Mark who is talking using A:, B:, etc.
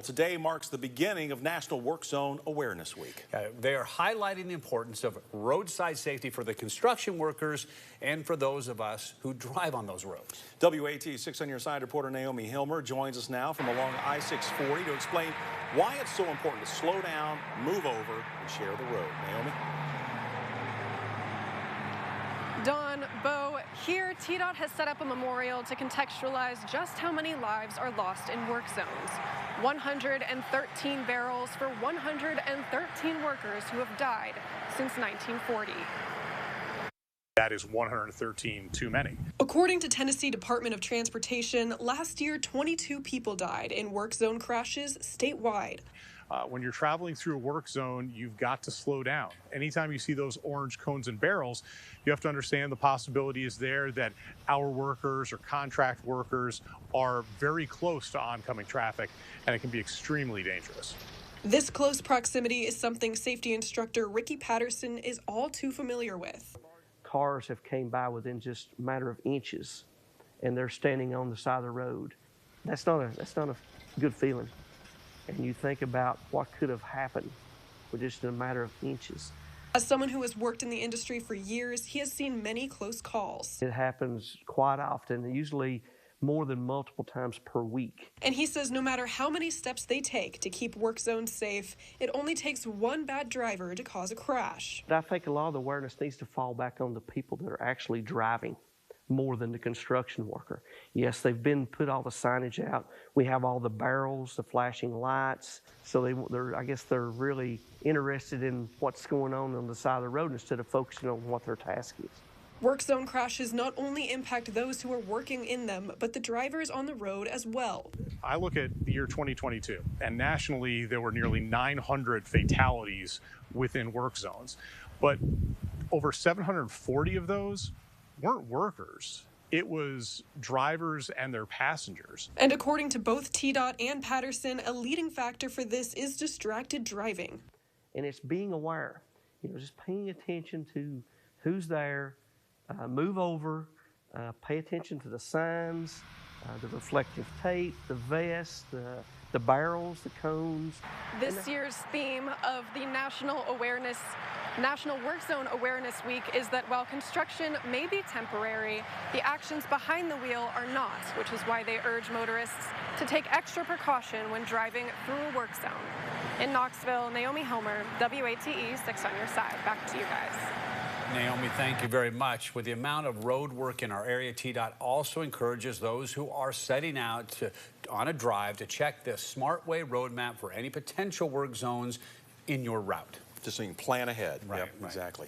A: Today marks the beginning of National Work Zone Awareness Week.
B: They are highlighting the importance of roadside safety for the construction workers and for those of us who drive on those roads.
A: WAT 6 on Your Side reporter Naomi Hilmer joins us now from along I-640 to explain why it's so important to slow down, move over, and share the road. Naomi?
C: Don, Bo, here TDOT has set up a memorial to contextualize just how many lives are lost in work zones. 113 barrels for 113 workers who have died since 1940.
D: That is 113 too many.
C: According to Tennessee Department of Transportation, last year 22 people died in work zone crashes statewide.
D: When you're traveling through a work zone, you've got to slow down. Anytime you see those orange cones and barrels, you have to understand the possibility is there that our workers or contract workers are very close to oncoming traffic, and it can be extremely dangerous.
C: This close proximity is something safety instructor Ricky Patterson is all too familiar with.
E: Cars have came by within just a matter of inches, and they're standing on the side of the road. That's not a good feeling. And you think about what could have happened with just a matter of inches.
C: As someone who has worked in the industry for years, he has seen many close calls.
E: It happens quite often, usually more than multiple times per week.
C: And he says no matter how many steps they take to keep work zones safe, it only takes one bad driver to cause a crash.
E: I think a lot of the awareness needs to fall back on the people that are actually driving more than the construction worker. Yes, they've been put all the signage out. We have all the barrels, the flashing lights. So I guess they're really interested in what's going on the side of the road instead of focusing on what their task is.
C: Work zone crashes not only impact those who are working in them, but the drivers on the road as well.
D: I look at the year 2022, and nationally there were nearly 900 fatalities within work zones. But over 740 of those weren't workers. It was drivers and their passengers.
C: And according to both TDOT and Patterson, a leading factor for this is distracted driving.
E: And it's being aware, just paying attention to who's there, move over, pay attention to the signs, the reflective tape, the vest, the barrels, the cones.
C: This year's theme of the National Work Zone Awareness Week is that while construction may be temporary, the actions behind the wheel are not, which is why they urge motorists to take extra precaution when driving through a work zone. In Knoxville, Naomi Hilmer, WATE 6 on Your Side. Back to you guys.
B: Naomi, thank you very much. With the amount of road work in our area, TDOT also encourages those who are setting out on a drive to check the SmartWay roadmap for any potential work zones in your route.
A: Just so you can plan ahead.
B: Right,
A: Yep,
B: right.
A: Exactly.